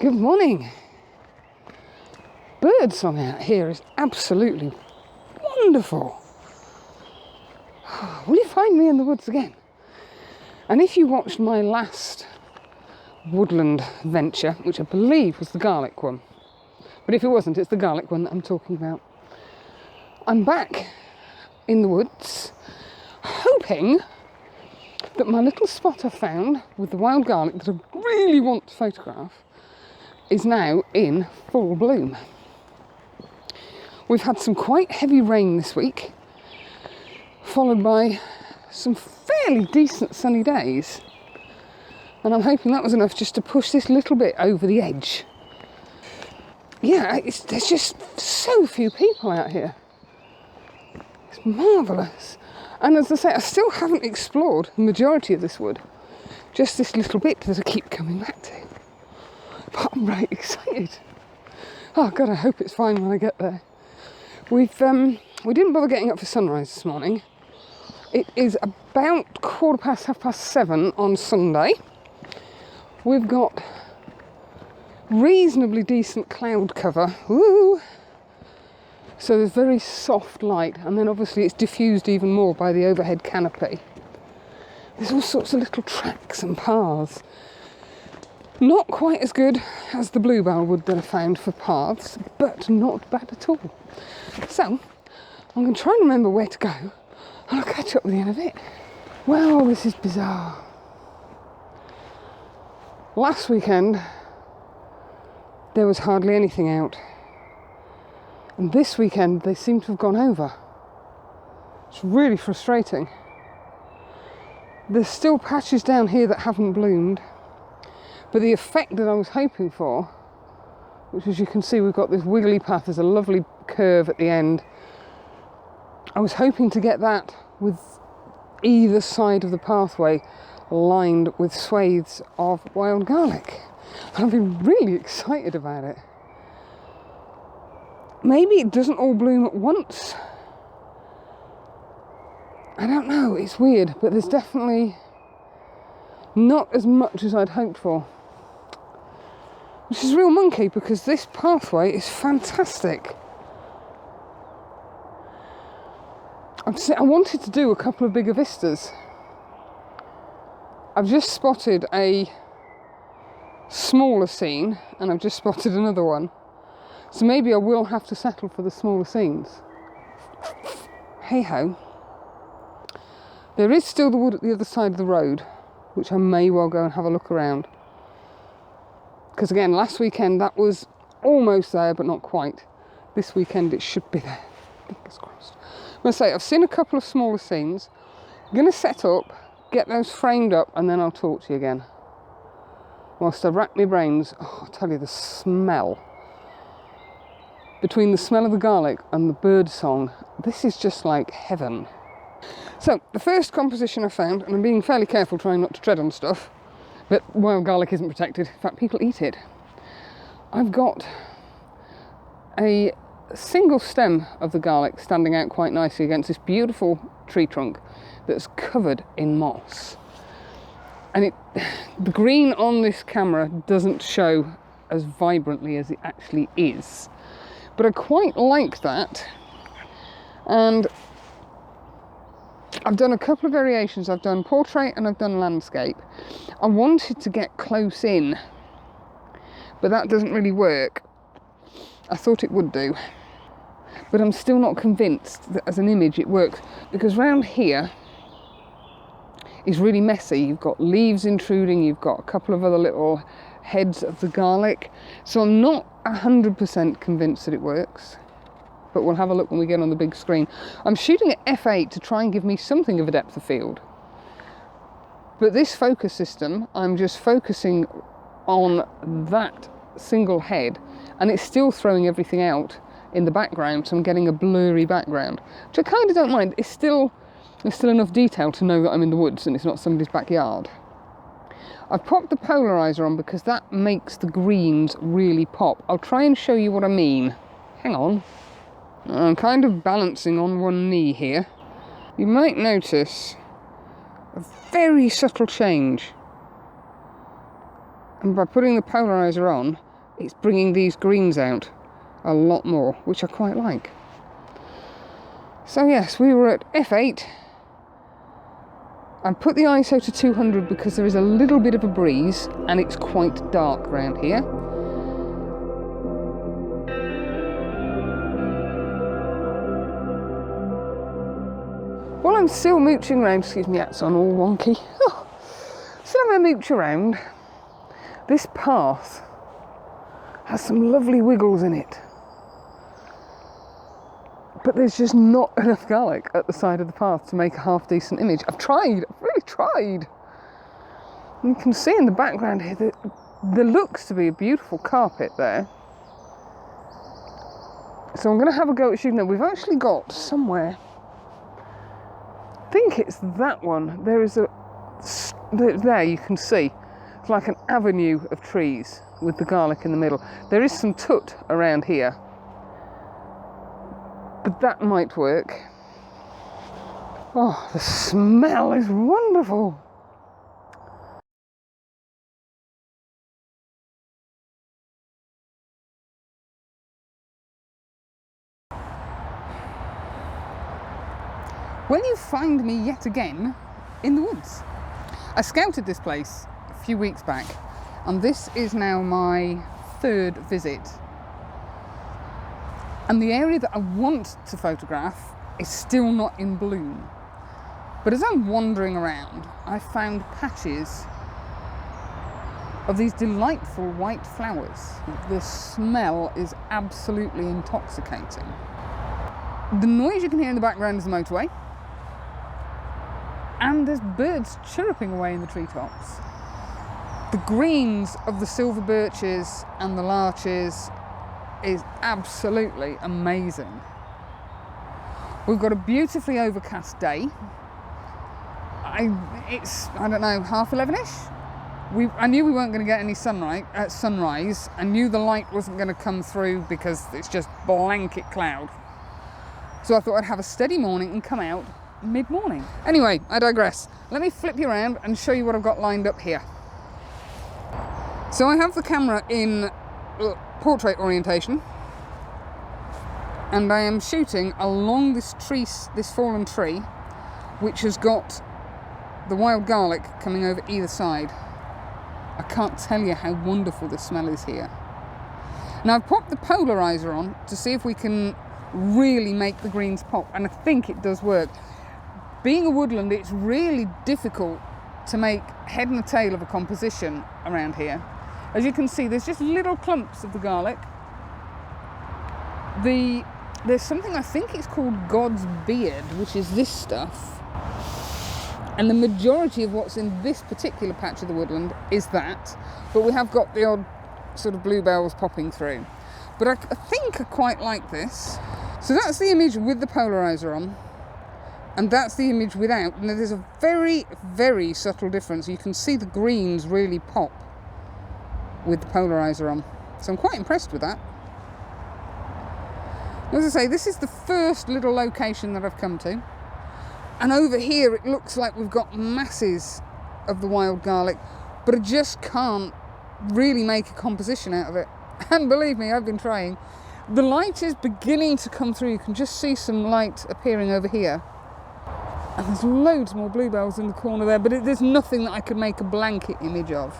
Good morning. Bird song out here is absolutely wonderful. Will you find me in the woods again? And if you watched my last woodland venture, which I believe was the garlic one, but if it wasn't, it's the garlic one that I'm talking about. I'm back in the woods, hoping that my little spot I found with the wild garlic that I really want to photograph is now in full bloom. We've had some quite heavy rain this week, followed by some fairly decent sunny days, and I'm hoping that was enough just to push this little bit over the edge. Yeah, there's just so few people out here. It's marvellous. And as I say, I still haven't explored the majority of this wood, just this little bit that I keep coming back to. But I'm right excited. Oh God, I hope it's fine when I get there. We didn't bother getting up for sunrise this morning. It is about 7:15 on Sunday. We've got reasonably decent cloud cover. Woo! So there's very soft light, and then obviously it's diffused even more by the overhead canopy. There's all sorts of little tracks and paths. Not quite as good as the bluebell wood that I found for paths, but not bad at all. So, I'm going to try and remember where to go, and I'll catch up with you in a bit. Well, this is bizarre. Last weekend, there was hardly anything out. And this weekend, they seem to have gone over. It's really frustrating. There's still patches down here that haven't bloomed. But the effect that I was hoping for, which as you can see we've got this wiggly path, there's a lovely curve at the end. I was hoping to get that with either side of the pathway lined with swathes of wild garlic. And I've been really excited about it. Maybe it doesn't all bloom at once. I don't know, it's weird, but there's definitely not as much as I'd hoped for. Which is real monkey, because this pathway is fantastic. I wanted to do a couple of bigger vistas. I've just spotted a smaller scene, and I've just spotted another one. So maybe I will have to settle for the smaller scenes. Hey ho. There is still the wood at the other side of the road, which I may well go and have a look around. Because again, last weekend that was almost there, but not quite. This weekend it should be there. Fingers crossed. I'm going to say, I've seen a couple of smaller scenes. I'm going to set up, get those framed up, and then I'll talk to you again. Whilst I rack my brains, I'll tell you the smell. Between the smell of the garlic and the bird song, this is just like heaven. So, the first composition I found, and I'm being fairly careful trying not to tread on stuff, but wild garlic isn't protected. In fact, people eat it. I've got a single stem of the garlic standing out quite nicely against this beautiful tree trunk that's covered in moss. And the green on this camera doesn't show as vibrantly as it actually is. But I quite like that. And I've done a couple of variations. I've done portrait and I've done landscape. I wanted to get close in, but that doesn't really work. I thought it would do, but I'm still not convinced that as an image it works, because round here is really messy. You've got leaves intruding, you've got a couple of other little heads of the garlic, so I'm not 100% convinced that it works. But we'll have a look when we get on the big screen. I'm shooting at f8 to try and give me something of a depth of field. But this focus system, I'm just focusing on that single head, and it's still throwing everything out in the background, so I'm getting a blurry background, which I kind of don't mind. There's still enough detail to know that I'm in the woods and it's not somebody's backyard. I've popped the polarizer on because that makes the greens really pop. I'll try and show you what I mean. Hang on. I'm kind of balancing on one knee here. You might notice a very subtle change. And by putting the polarizer on, it's bringing these greens out a lot more, which I quite like. So yes, we were at F8. I put the ISO to 200 because there is a little bit of a breeze and it's quite dark around here. While I'm still mooching around, excuse me, that's on all wonky. Still having a mooch around, this path has some lovely wiggles in it. But there's just not enough garlic at the side of the path to make a half decent image. I've tried, I've really tried. And you can see in the background here that there looks to be a beautiful carpet there. So I'm going to have a go at shooting it. We've actually got somewhere, I think it's that one. There is a, there you can see, it's like an avenue of trees with the garlic in the middle. There is some tut around here, but that might work. Oh, the smell is wonderful. Well, you find me yet again in the woods. I scouted this place a few weeks back, and this is now my third visit. And the area that I want to photograph is still not in bloom. But as I'm wandering around, I found patches of these delightful white flowers. The smell is absolutely intoxicating. The noise you can hear in the background is the motorway. And there's birds chirruping away in the treetops. The greens of the silver birches and the larches is absolutely amazing. We've got a beautifully overcast day. It's, I don't know, 11:30ish? I knew we weren't going to get any sunrise. I knew the light wasn't going to come through because it's just blanket cloud. So I thought I'd have a steady morning and come out mid-morning. Anyway, I digress. Let me flip you around and show you what I've got lined up here. So I have the camera in portrait orientation, and I am shooting along this tree, this fallen tree, which has got the wild garlic coming over either side. I can't tell you how wonderful the smell is here. Now I've popped the polarizer on to see if we can really make the greens pop, and I think it does work. Being a woodland, it's really difficult to make head and tail of a composition around here. As you can see, there's just little clumps of the garlic. There's something, I think it's called God's beard, which is this stuff. And the majority of what's in this particular patch of the woodland is that. But we have got the odd sort of bluebells popping through. But I think I quite like this. So that's the image with the polarizer on. And that's the image without. And there's a very, very subtle difference. You can see the greens really pop with the polarizer on. So I'm quite impressed with that. As I say, this is the first little location that I've come to. And over here it looks like we've got masses of the wild garlic, but I just can't really make a composition out of it. And believe me, I've been trying. The light is beginning to come through. You can just see some light appearing over here. And there's loads more bluebells in the corner there, but there's nothing that I could make a blanket image of.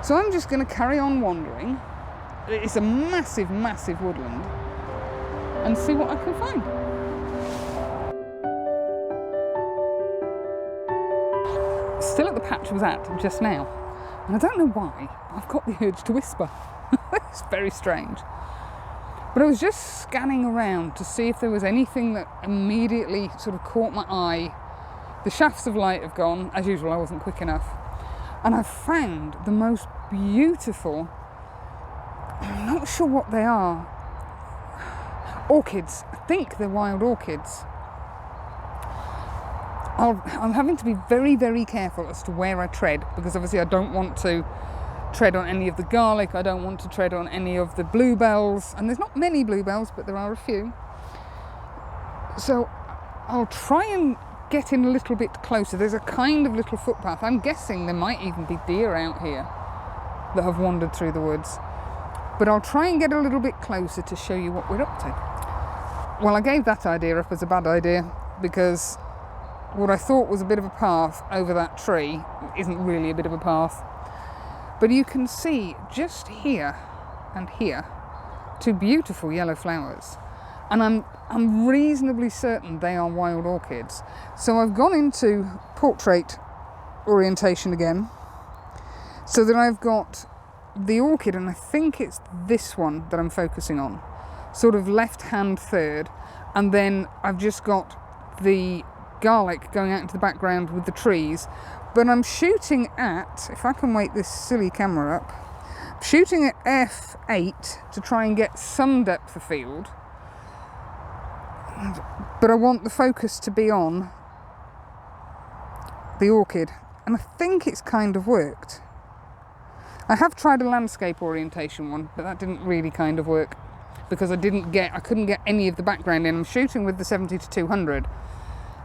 So I'm just going to carry on wandering. It's a massive, massive woodland. And see what I can find. Still at the patch I was at just now. And I don't know why, I've got the urge to whisper. It's very strange. But I was just scanning around to see if there was anything that immediately sort of caught my eye. The shafts of light have gone. As usual, I wasn't quick enough. And I found the most beautiful, I'm not sure what they are, orchids. I think they're wild orchids. I'm having to be very, very careful as to where I tread, because obviously I don't want to tread on any of the garlic, I don't want to tread on any of the bluebells, and there's not many bluebells, but there are a few. So I'll try and get in a little bit closer. There's a kind of little footpath. I'm guessing there might even be deer out here that have wandered through the woods. But I'll try and get a little bit closer to show you what we're up to. Well, I gave that idea up as a bad idea because what I thought was a bit of a path over that tree isn't really a bit of a path. But you can see just here and here 2 beautiful yellow flowers. And I'm reasonably certain they are wild orchids. So I've gone into portrait orientation again, so that I've got the orchid, and I think it's this one that I'm focusing on, sort of left hand third, and then I've just got the garlic going out into the background with the trees. But I'm shooting at, if I can wake this silly camera up, I'm shooting at f8 to try and get some depth of field, but I want the focus to be on the orchid, and I think it's kind of worked. I have tried a landscape orientation one, but that didn't really kind of work because I couldn't get any of the background in. I'm shooting with the 70 to 200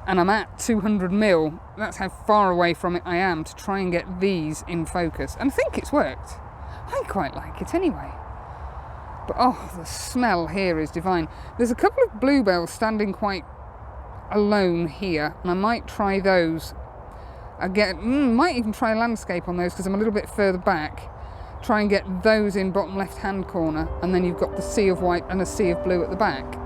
and I'm at 200 mil. That's how far away from it I am to try and get these in focus. And I think it's worked. I quite like it anyway. But oh, the smell here is divine. There's a couple of bluebells standing quite alone here, and I might try those. Might even try landscape on those because I'm a little bit further back. Try and get those in bottom left hand corner, and then you've got the sea of white and a sea of blue at the back.